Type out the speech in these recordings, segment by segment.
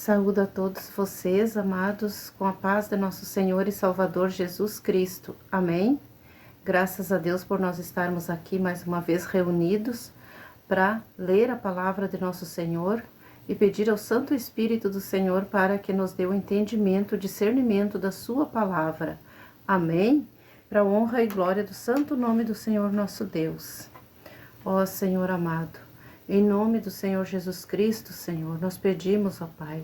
Saúdo a todos vocês, amados, com a paz de nosso Senhor e Salvador Jesus Cristo. Amém? Graças a Deus por nós estarmos aqui mais uma vez reunidos para ler a palavra de nosso Senhor e pedir ao Santo Espírito do Senhor para que nos dê o entendimento, o discernimento da sua palavra. Amém? Para a honra e glória do santo nome do Senhor nosso Deus. Ó Senhor amado, em nome do Senhor Jesus Cristo, Senhor, nós pedimos, ó Pai,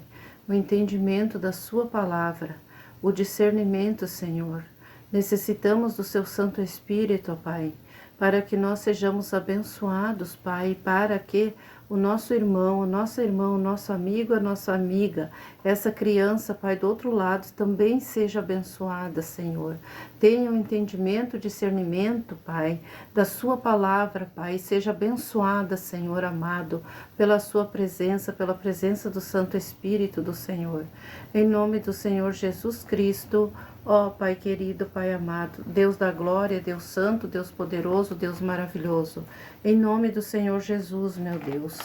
o entendimento da sua palavra, o discernimento, Senhor. Necessitamos do seu Santo Espírito, ó Pai, para que nós sejamos abençoados, Pai, para que o nosso irmão, o nosso amigo, a nossa amiga, essa criança, Pai, do outro lado, também seja abençoada, Senhor. Tenha um entendimento, discernimento, Pai, da sua palavra, Pai, seja abençoada, Senhor amado, pela sua presença, pela presença do Santo Espírito do Senhor. Em nome do Senhor Jesus Cristo, ó Pai querido, Pai amado, Deus da glória, Deus santo, Deus poderoso, Deus maravilhoso. Em nome do Senhor Jesus, meu Deus,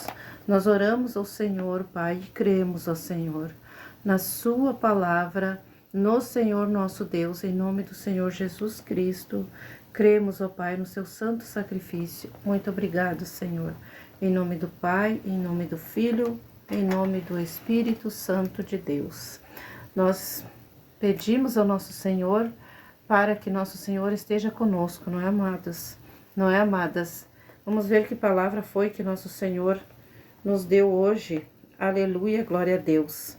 nós oramos ao Senhor, Pai, e cremos, ó Senhor, na sua palavra, no Senhor nosso Deus, em nome do Senhor Jesus Cristo. Cremos, ó Pai, no seu santo sacrifício. Muito obrigado, Senhor. Em nome do Pai, em nome do Filho, em nome do Espírito Santo de Deus. Nós pedimos ao nosso Senhor para que nosso Senhor esteja conosco, não é, amados? Não é, amadas? Vamos ver que palavra foi que nosso Senhor nos deu hoje. Aleluia, glória a Deus.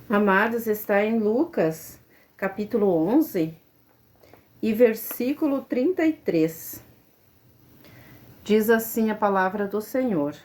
Amados, está em Lucas, capítulo 11 e versículo 33. Diz assim a palavra do Senhor: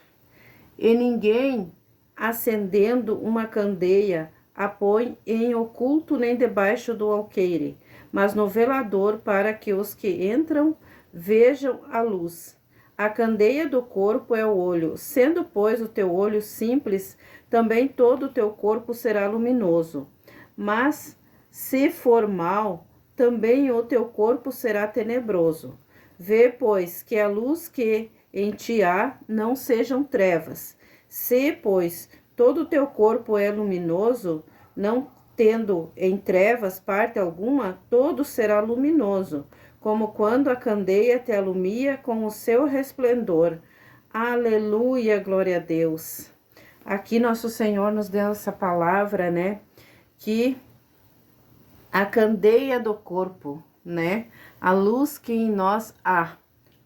E ninguém, acendendo uma candeia, a põe em oculto nem debaixo do alqueire, mas no velador, para que os que entram vejam a luz. A candeia do corpo é o olho. Sendo, pois, o teu olho simples, também todo o teu corpo será luminoso. Mas, se for mau, também o teu corpo será tenebroso. Vê, pois, que a luz que em ti há não sejam trevas. Se, pois, todo o teu corpo é luminoso, não tendo em trevas parte alguma, todo será luminoso, como quando a candeia te alumia com o seu resplendor. Aleluia, glória a Deus. Aqui nosso Senhor nos deu essa palavra, né? Que a candeia do corpo, né? A luz que em nós há.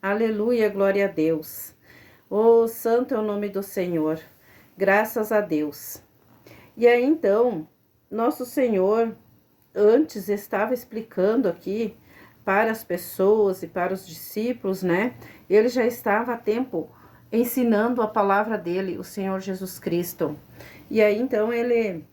Aleluia, glória a Deus. Oh, santo é o nome do Senhor. Graças a Deus. E aí, então, nosso Senhor antes estava explicando aqui para as pessoas e para os discípulos, né? Ele já estava há tempo ensinando a palavra dele, o Senhor Jesus Cristo. E aí, então, ele...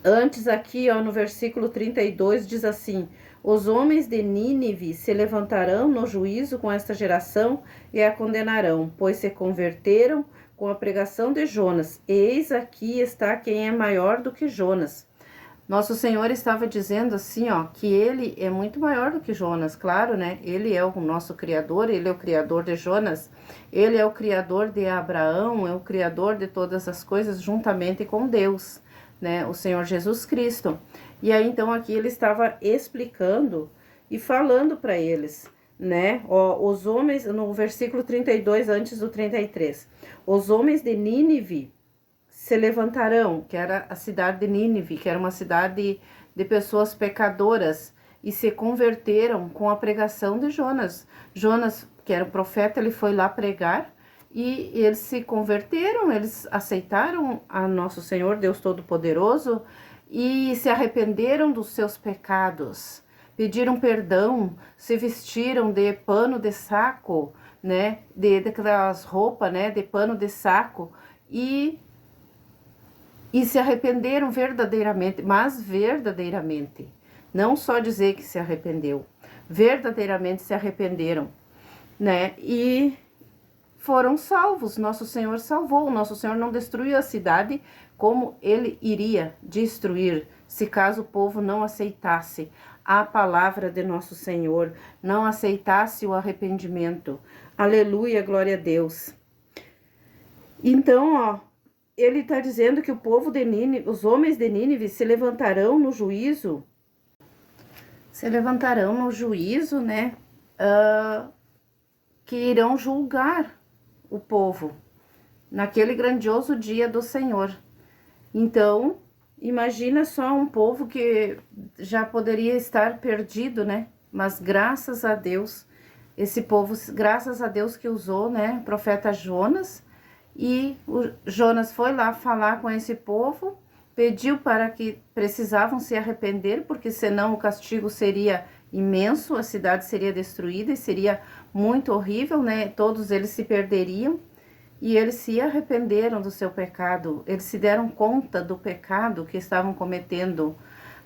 Antes aqui, ó, no versículo 32, diz assim: Os homens de Nínive se levantarão no juízo com esta geração e a condenarão, pois se converteram com a pregação de Jonas. Eis aqui está quem é maior do que Jonas. Nosso Senhor estava dizendo assim, ó, que ele é muito maior do que Jonas, claro, né? Ele é o nosso Criador, ele é o Criador de Jonas, ele é o Criador de Abraão, é o Criador de todas as coisas juntamente com Deus, né? O Senhor Jesus Cristo. E aí, então, aqui ele estava explicando e falando para eles, né? Ó, os homens, no versículo 32, antes do 33, os homens de Nínive se levantarão, que era a cidade de Nínive, que era uma cidade de pessoas pecadoras, e se converteram com a pregação de Jonas. Jonas, que era o profeta, ele foi lá pregar, e eles se converteram, eles aceitaram a nosso Senhor, Deus Todo-Poderoso, e se arrependeram dos seus pecados, pediram perdão, se vestiram de pano de saco, né, daquelas roupas, né, de pano de saco, e se arrependeram verdadeiramente, mas verdadeiramente. Não só dizer que se arrependeu, verdadeiramente se arrependeram, né? E foram salvos, nosso Senhor salvou, nosso Senhor não destruiu a cidade como ele iria destruir, se caso o povo não aceitasse a palavra de nosso Senhor, não aceitasse o arrependimento. Aleluia, glória a Deus. Então, ó, ele está dizendo que o povo de Nínive, os homens de Nínive se levantarão no juízo, né? Que irão julgar o povo naquele grandioso dia do Senhor. Então, imagina só um povo que já poderia estar perdido, né? Mas graças a Deus, esse povo, graças a Deus que usou, né, o profeta Jonas, e o Jonas foi lá falar com esse povo, pediu para que precisavam se arrepender, porque senão o castigo seria imenso, a cidade seria destruída e seria muito horrível, né? Todos eles se perderiam. E eles se arrependeram do seu pecado, eles se deram conta do pecado que estavam cometendo.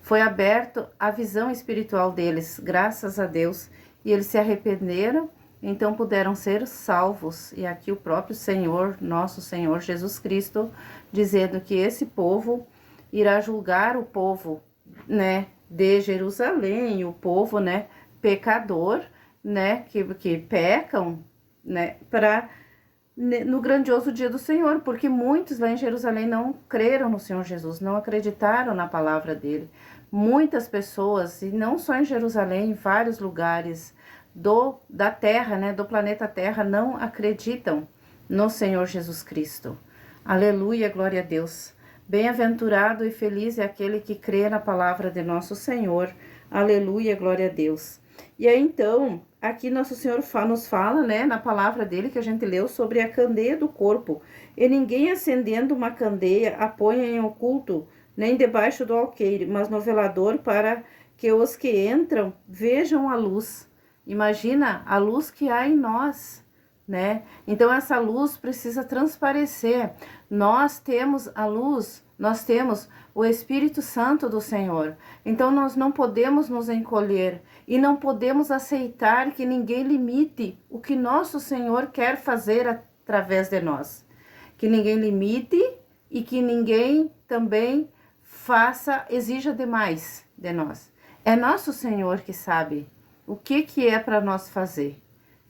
Foi aberto a visão espiritual deles, graças a Deus, e eles se arrependeram, então puderam ser salvos. E aqui o próprio Senhor, nosso Senhor Jesus Cristo, dizendo que esse povo irá julgar o povo, né, de Jerusalém, o povo, né, pecador, né, que pecam, né, no grandioso dia do Senhor, porque muitos lá em Jerusalém não creram no Senhor Jesus, não acreditaram na palavra dele. Muitas pessoas, e não só em Jerusalém, em vários lugares da Terra, né, do planeta Terra, não acreditam no Senhor Jesus Cristo. Aleluia, glória a Deus. Bem-aventurado e feliz é aquele que crê na palavra de nosso Senhor. Aleluia, glória a Deus. E aí, então, aqui nosso Senhor nos fala, né, na palavra dele que a gente leu, sobre a candeia do corpo. E ninguém acendendo uma candeia a ponha em oculto, nem debaixo do alqueire, mas no velador, para que os que entram vejam a luz. Imagina a luz que há em nós, né? Então essa luz precisa transparecer. Nós temos a luz, nós temos o Espírito Santo do Senhor. Então nós não podemos nos encolher e não podemos aceitar que ninguém limite o que nosso Senhor quer fazer através de nós. Que ninguém limite e que ninguém também exija demais de nós. É nosso Senhor que sabe o que é para nós fazer.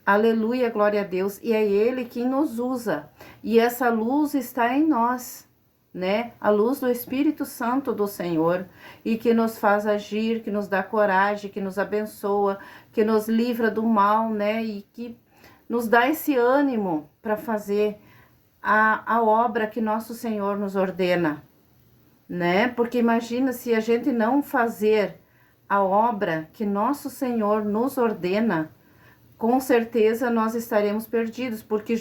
Aleluia, glória a Deus. E é Ele quem nos usa. E essa luz está em nós, né? A luz do Espírito Santo do Senhor. E que nos faz agir, que nos dá coragem, que nos abençoa, que nos livra do mal, né? E que nos dá esse ânimo para fazer a obra que nosso Senhor nos ordena, né? Porque imagina se a gente não fazer a obra que nosso Senhor nos ordena, com certeza nós estaremos perdidos, porque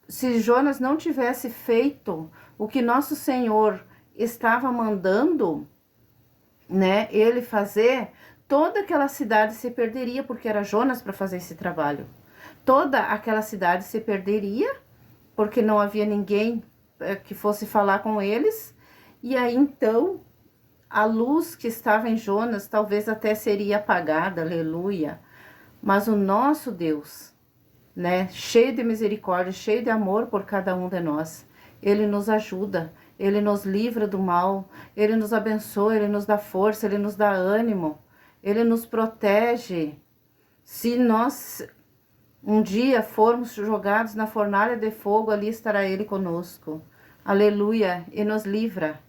se Jonas não tivesse feito o que nosso Senhor estava mandando, né, ele fazer, toda aquela cidade se perderia, porque era Jonas para fazer esse trabalho. Toda aquela cidade se perderia, porque não havia ninguém que fosse falar com eles, e aí então a luz que estava em Jonas talvez até seria apagada, aleluia. Mas o nosso Deus, né, cheio de misericórdia, cheio de amor por cada um de nós, Ele nos ajuda, Ele nos livra do mal, Ele nos abençoa, Ele nos dá força, Ele nos dá ânimo, Ele nos protege. Se nós um dia formos jogados na fornalha de fogo, ali estará Ele conosco. Aleluia, e nos livra.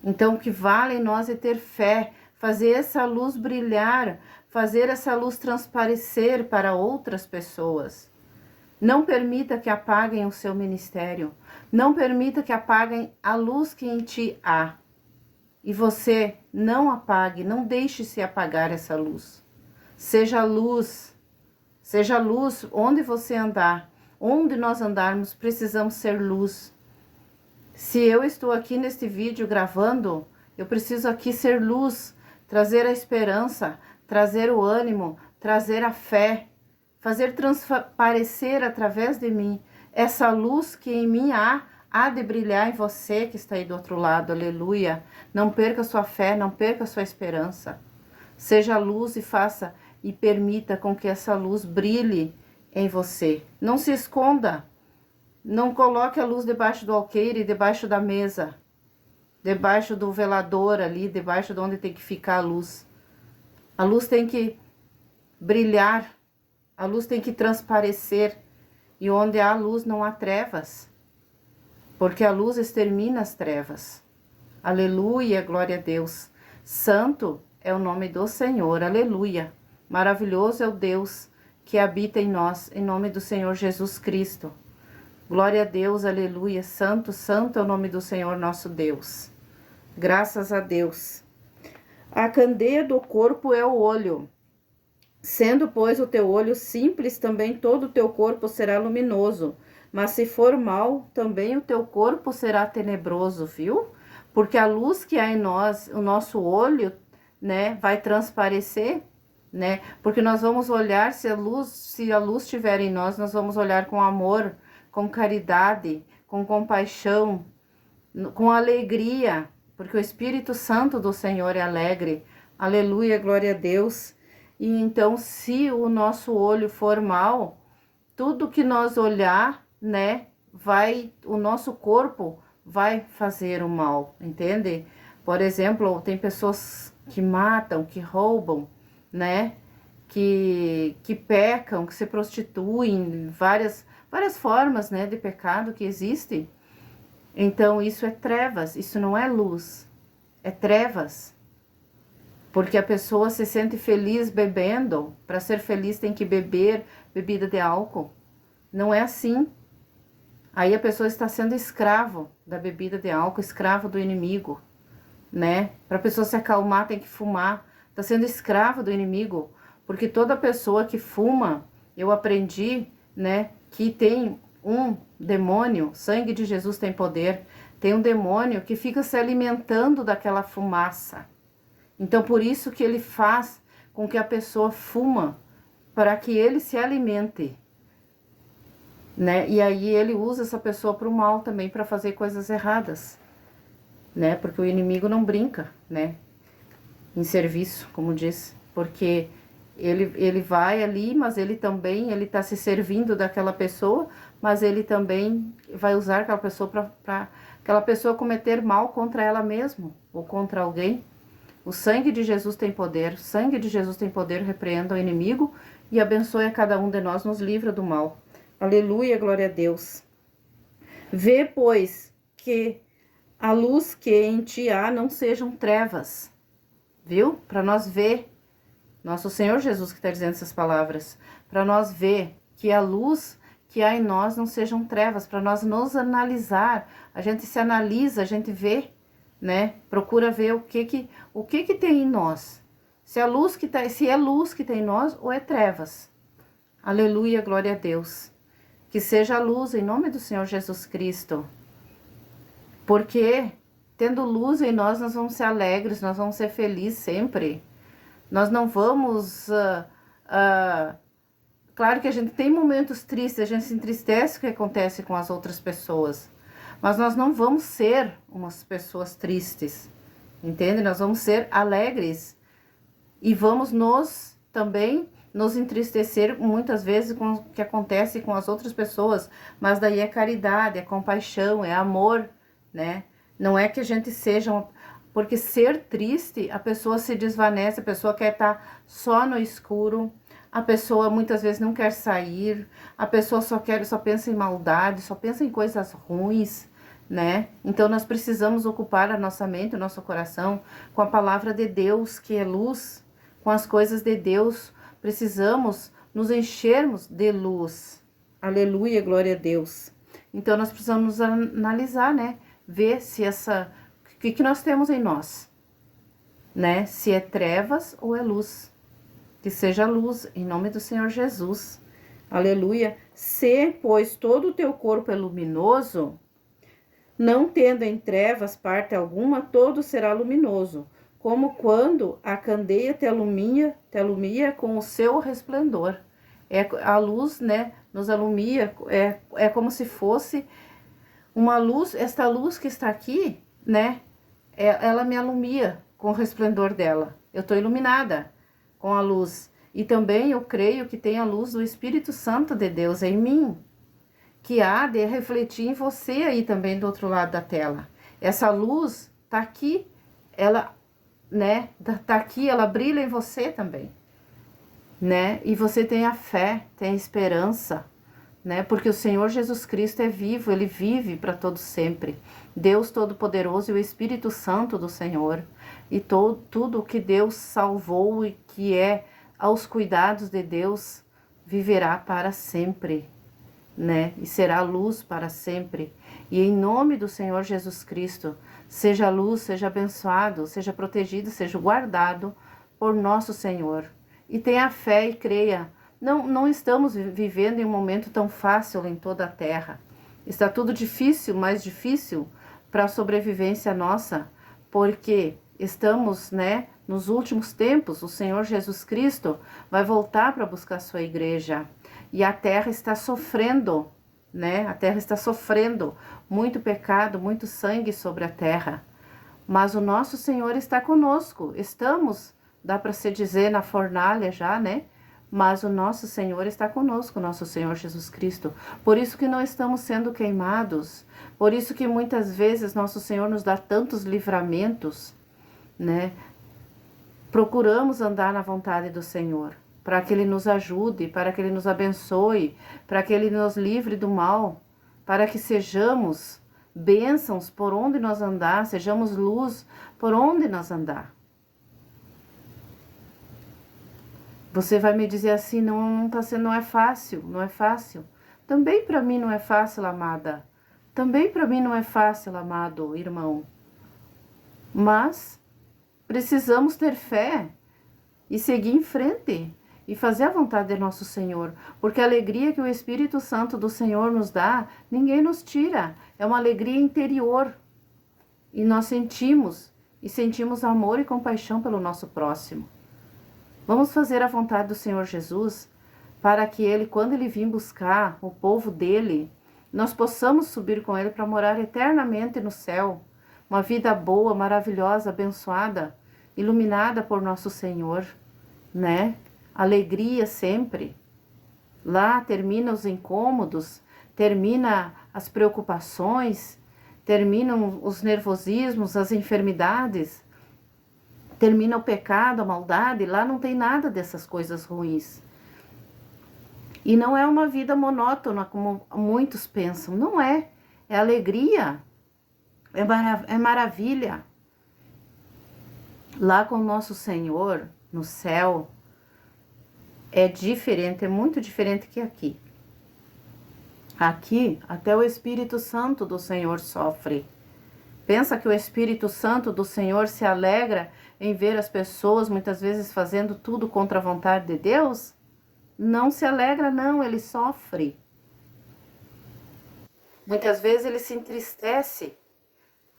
Então, o que vale em nós é ter fé, fazer essa luz brilhar, fazer essa luz transparecer para outras pessoas. Não permita que apaguem o seu ministério. Não permita que apaguem a luz que em ti há. E você não apague, não deixe se apagar essa luz. Seja luz onde você andar. Onde nós andarmos, precisamos ser luz. Se eu estou aqui neste vídeo gravando, eu preciso aqui ser luz, trazer a esperança, trazer o ânimo, trazer a fé, fazer transparecer através de mim essa luz que em mim há de brilhar em você que está aí do outro lado, aleluia. Não perca sua fé, não perca sua esperança. Seja luz e faça e permita com que essa luz brilhe em você. Não se esconda. Não coloque a luz debaixo do alqueire, debaixo da mesa, debaixo do velador ali, debaixo de onde tem que ficar a luz. A luz tem que brilhar, a luz tem que transparecer, e onde há luz não há trevas. porque a luz extermina as trevas. Aleluia, glória a Deus. Santo é o nome do Senhor, aleluia. Maravilhoso é o Deus que habita em nós, em nome do Senhor Jesus Cristo. Glória a Deus, aleluia. Santo, santo é o nome do Senhor nosso Deus. Graças a Deus. A candeia do corpo é o olho. Sendo, pois, o teu olho simples, também todo o teu corpo será luminoso. Mas se for mal, também o teu corpo será tenebroso, viu? Porque a luz que há em nós, o nosso olho, né, vai transparecer, né? Porque nós vamos olhar, se a luz estiver em nós, nós vamos olhar com amor, com caridade, com compaixão, com alegria, porque o Espírito Santo do Senhor é alegre. Aleluia, glória a Deus. E então, se o nosso olho for mal, tudo que nós olhar, né, o nosso corpo vai fazer o mal, entende? Por exemplo, tem pessoas que matam, que roubam, né, que pecam, que se prostituem, várias formas, né, de pecado que existem. Então, isso é trevas, isso não é luz, é trevas. Porque a pessoa se sente feliz bebendo. Para ser feliz tem que beber bebida de álcool. Não é assim. Aí a pessoa está sendo escravo da bebida de álcool, escravo do inimigo, né? Para a pessoa se acalmar tem que fumar. Está sendo escravo do inimigo. Porque toda pessoa que fuma, eu aprendi, né, que tem um demônio, sangue de Jesus tem poder, tem um demônio que fica se alimentando daquela fumaça. Então, por isso que ele faz com que a pessoa fuma, para que ele se alimente, né? E aí ele usa essa pessoa para o mal também, para fazer coisas erradas, né? Porque o inimigo não brinca, né? Em serviço, como diz, porque ele vai ali, mas ele também, ele está se servindo daquela pessoa, mas ele também vai usar aquela pessoa para aquela pessoa cometer mal contra ela mesma, ou contra alguém. O sangue de Jesus tem poder, o sangue de Jesus tem poder, repreenda o inimigo e abençoe a cada um de nós, nos livra do mal. Aleluia, glória a Deus. Vê, pois, que a luz que em ti há não sejam trevas, viu? Para nós ver, nosso Senhor Jesus que está dizendo essas palavras, para nós ver que a luz que há em nós não sejam trevas, para nós nos analisar, a gente se analisa, a gente vê, né? Procura ver o que tem em nós. Se é luz que tem em nós ou é trevas. Aleluia, glória a Deus. Que seja a luz em nome do Senhor Jesus Cristo. Porque tendo luz em nós, nós vamos ser alegres, nós vamos ser felizes sempre. Nós não vamos claro que a gente tem momentos tristes, a gente se entristece com o que acontece com as outras pessoas. Mas nós não vamos ser umas pessoas tristes, entende? Nós vamos ser alegres e vamos também nos entristecer muitas vezes com o que acontece com as outras pessoas, mas daí é caridade, é compaixão, é amor, né? Não é que a gente seja porque ser triste, a pessoa se desvanece, a pessoa quer estar só no escuro, a pessoa muitas vezes não quer sair, a pessoa só pensa em maldade, só pensa em coisas ruins, né? Então nós precisamos ocupar a nossa mente, o nosso coração com a palavra de Deus, que é luz, com as coisas de Deus. Precisamos nos enchermos de luz. Aleluia, glória a Deus. Então nós precisamos analisar, né? Ver se o que nós temos em nós, né? Se é trevas ou é luz. Que seja luz, em nome do Senhor Jesus. Aleluia. Se, pois, todo o teu corpo é luminoso, não tendo em trevas parte alguma, todo será luminoso, como quando a candeia te alumia com o seu resplendor. A luz, né, nos alumia, é como se fosse uma luz, esta luz que está aqui, né, ela me alumia com o resplendor dela. Eu estou iluminada com a luz. E também eu creio que tem a luz do Espírito Santo de Deus em mim, que há de refletir em você aí também do outro lado da tela. Essa luz tá aqui, ela, né, tá aqui, ela brilha em você também, né? E você tem a fé, tem a esperança, né? Porque o Senhor Jesus Cristo é vivo, Ele vive para todo sempre. Deus Todo-Poderoso e o Espírito Santo do Senhor. E tudo que Deus salvou e que é aos cuidados de Deus, viverá para sempre, né? E será luz para sempre. E em nome do Senhor Jesus Cristo, seja luz, seja abençoado, seja protegido, seja guardado por nosso Senhor. E tenha fé e creia. Não estamos vivendo em um momento tão fácil em toda a terra. Está tudo difícil, mais difícil para a sobrevivência nossa, porque estamos, né, nos últimos tempos. O Senhor Jesus Cristo vai voltar para buscar a sua igreja. E a terra está sofrendo, né? A terra está sofrendo muito pecado, muito sangue sobre a terra. Mas o nosso Senhor está conosco. Estamos, dá para se dizer, na fornalha já, né? Mas o nosso Senhor está conosco, nosso Senhor Jesus Cristo. Por isso que não estamos sendo queimados. Por isso que muitas vezes nosso Senhor nos dá tantos livramentos, né? Procuramos andar na vontade do Senhor, para que Ele nos ajude, para que Ele nos abençoe, para que Ele nos livre do mal, para que sejamos bênçãos por onde nós andar, sejamos luz por onde nós andar. Você vai me dizer assim, não tá sendo, não é fácil, não é fácil. Também para mim não é fácil, amada. Também para mim não é fácil, amado irmão. Mas precisamos ter fé e seguir em frente e fazer a vontade de nosso Senhor, porque a alegria que o Espírito Santo do Senhor nos dá, ninguém nos tira. É uma alegria interior e nós sentimos amor e compaixão pelo nosso próximo. Vamos fazer a vontade do Senhor Jesus, para que Ele, quando Ele vir buscar o povo dEle, nós possamos subir com Ele para morar eternamente no céu. Uma vida boa, maravilhosa, abençoada, iluminada por nosso Senhor, né? Alegria sempre. Lá termina os incômodos, termina as preocupações, terminam os nervosismos, as enfermidades, termina o pecado, a maldade. Lá não tem nada dessas coisas ruins. E não é uma vida monótona, como muitos pensam. Não é. É alegria. É maravilha. Lá com o nosso Senhor, no céu, é diferente, é muito diferente que aqui. Aqui, até o Espírito Santo do Senhor sofre. Pensa que o Espírito Santo do Senhor se alegra em ver as pessoas muitas vezes fazendo tudo contra a vontade de Deus? Não se alegra, não, ele sofre. Muitas vezes ele se entristece,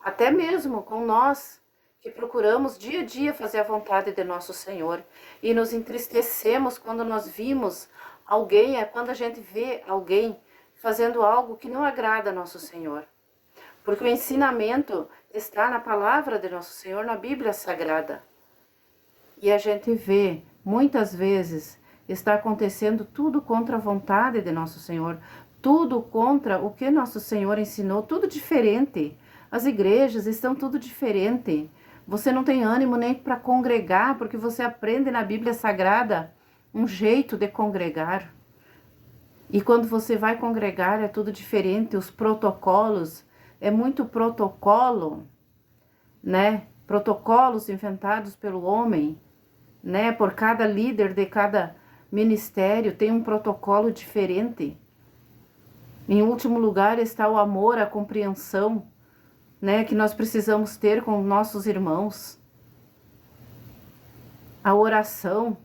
até mesmo com nós, que procuramos dia a dia fazer a vontade de nosso Senhor. E nos entristecemos quando nós vimos alguém, quando a gente vê alguém fazendo algo que não agrada a nosso Senhor. Porque o ensinamento está na palavra de nosso Senhor, na Bíblia Sagrada. E a gente vê, muitas vezes, está acontecendo tudo contra a vontade de nosso Senhor, tudo contra o que nosso Senhor ensinou, tudo diferente. As igrejas estão tudo diferente. Você não tem ânimo nem para congregar, porque você aprende na Bíblia Sagrada um jeito de congregar. E quando você vai congregar é tudo diferente, os protocolos, é muito protocolo, né? Protocolos inventados pelo homem, né? Por cada líder de cada ministério tem um protocolo diferente. Em último lugar está o amor, a compreensão, né? Que nós precisamos ter com nossos irmãos. A oração.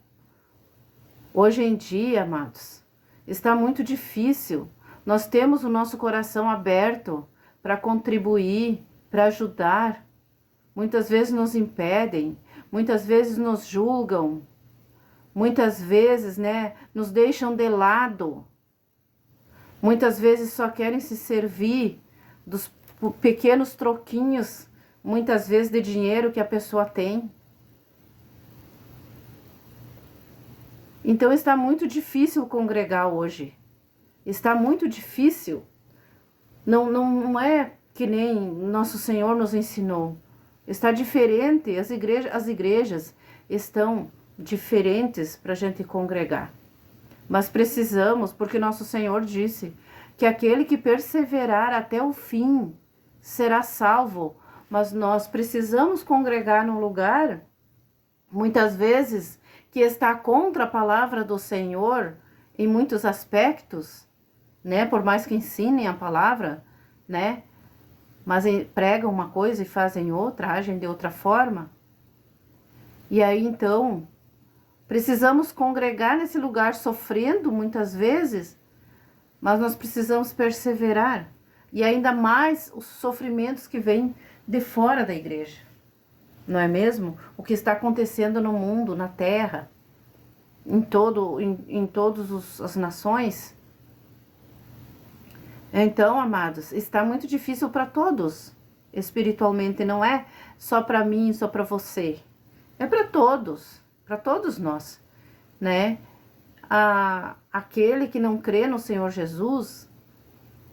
Hoje em dia, amados, está muito difícil. Nós temos o nosso coração aberto para contribuir, para ajudar. Muitas vezes nos impedem, muitas vezes nos julgam, muitas vezes, né, nos deixam de lado. Muitas vezes só querem se servir dos pequenos troquinhos, muitas vezes de dinheiro que a pessoa tem. Então está muito difícil congregar hoje. Está muito difícil. Não é que nem nosso Senhor nos ensinou. Está diferente, as igrejas estão diferentes para a gente congregar. Mas precisamos, porque nosso Senhor disse que aquele que perseverar até o fim será salvo. Mas nós precisamos congregar num lugar, muitas vezes, que está contra a palavra do Senhor em muitos aspectos, né? Por mais que ensinem a palavra, né? Mas pregam uma coisa e fazem outra, agem de outra forma. E aí, então, precisamos congregar nesse lugar sofrendo muitas vezes, mas nós precisamos perseverar. E ainda mais os sofrimentos que vêm de fora da igreja. Não é mesmo? O que está acontecendo no mundo, na terra, em todas as nações. Então, amados, está muito difícil para todos, espiritualmente. Não é só para mim, só para você. É para todos nós, né? Aquele que não crê no Senhor Jesus,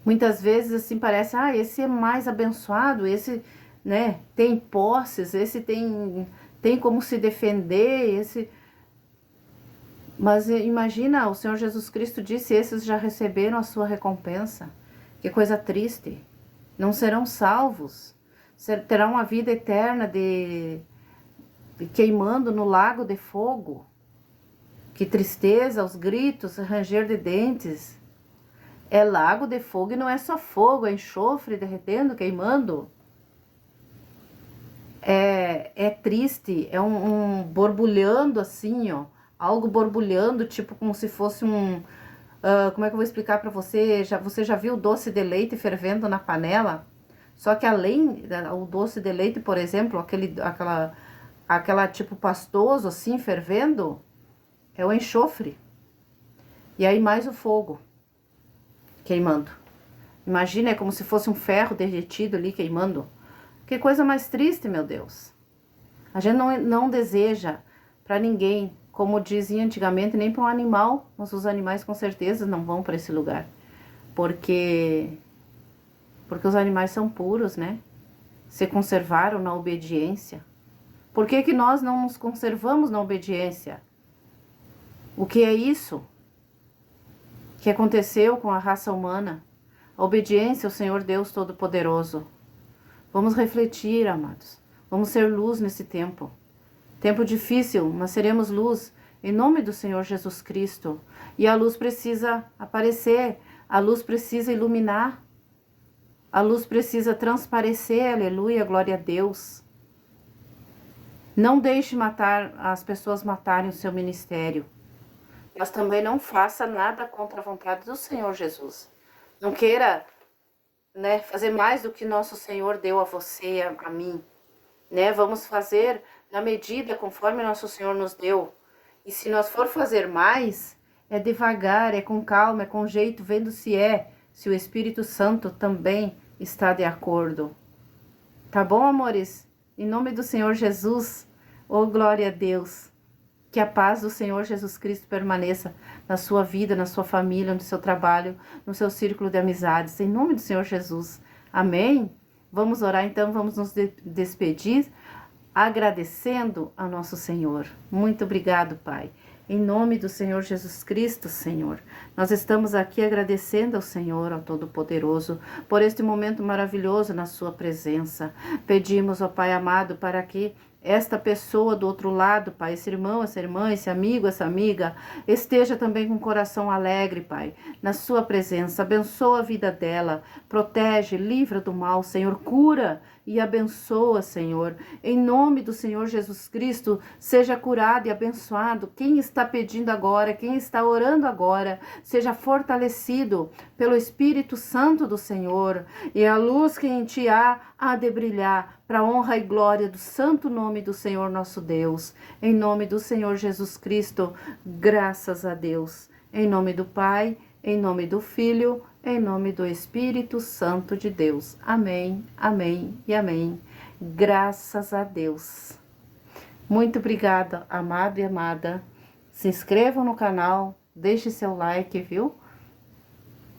muitas vezes assim parece, esse é mais abençoado, esse, né, tem posses, esse tem como se defender, esse... Mas imagina, o Senhor Jesus Cristo disse, esses já receberam a sua recompensa. Que coisa triste. Não serão salvos. Terão uma vida eterna de queimando no lago de fogo. Que tristeza, os gritos, ranger de dentes. É lago de fogo e não é só fogo, é enxofre derretendo, queimando. É triste, é um borbulhando assim, ó. Algo borbulhando, tipo como se fosse um... como é que eu vou explicar para você? Você já viu doce de leite fervendo na panela? Só que além o doce de leite, por exemplo, aquela tipo pastoso assim, fervendo, é o enxofre. E aí mais o fogo queimando. Imagina, é como se fosse um ferro derretido ali queimando. Que coisa mais triste, meu Deus. A gente não deseja para ninguém, como dizia antigamente, nem para um animal, mas os animais com certeza não vão para esse lugar. Porque os animais são puros, né? Se conservaram na obediência. Por que nós não nos conservamos na obediência? O que é isso que aconteceu com a raça humana? A obediência ao Senhor Deus Todo-Poderoso. Vamos refletir, amados. Vamos ser luz nesse tempo. Tempo difícil, mas seremos luz em nome do Senhor Jesus Cristo. E a luz precisa aparecer, a luz precisa iluminar, a luz precisa transparecer, aleluia, glória a Deus. Não deixe as pessoas matarem o seu ministério. Mas também não faça nada contra a vontade do Senhor Jesus. Não queira, né, fazer mais do que nosso Senhor deu a você, a mim. Né? Vamos fazer na medida conforme nosso Senhor nos deu. E se nós for fazer mais, é devagar, é com calma, é com jeito, vendo se o Espírito Santo também está de acordo. Tá bom, amores? Em nome do Senhor Jesus, oh glória a Deus. Que a paz do Senhor Jesus Cristo permaneça na sua vida, na sua família, no seu trabalho, no seu círculo de amizades. Em nome do Senhor Jesus. Amém? Vamos orar então, vamos nos despedir agradecendo ao nosso Senhor. Muito obrigado, Pai. Em nome do Senhor Jesus Cristo, Senhor, nós estamos aqui agradecendo ao Senhor, ao Todo-Poderoso, por este momento maravilhoso na sua presença. Pedimos, ó Pai amado, para que esta pessoa do outro lado, Pai, esse irmão, essa irmã, esse amigo, essa amiga, esteja também com o coração alegre, Pai, na sua presença. Abençoa a vida dela, protege, livra do mal, Senhor, cura e abençoa, Senhor. Em nome do Senhor Jesus Cristo, seja curado e abençoado. Quem está pedindo agora, quem está orando agora, seja fortalecido pelo Espírito Santo do Senhor. E a luz que em ti há de brilhar para a honra e glória do santo nome do Senhor nosso Deus. Em nome do Senhor Jesus Cristo, graças a Deus. Em nome do Pai, em nome do Filho, em nome do Espírito Santo de Deus. Amém, amém e amém. Graças a Deus. Muito obrigada, amado e amada. Se inscrevam no canal, deixe seu like, viu?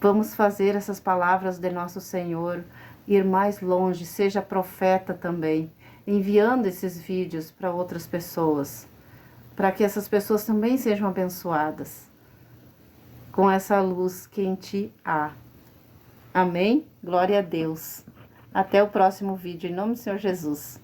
Vamos fazer essas palavras de nosso Senhor ir mais longe, seja profeta também, enviando esses vídeos para outras pessoas, para que essas pessoas também sejam abençoadas. com essa luz que em ti há. Amém? Glória a Deus. Até o próximo vídeo, em nome do Senhor Jesus.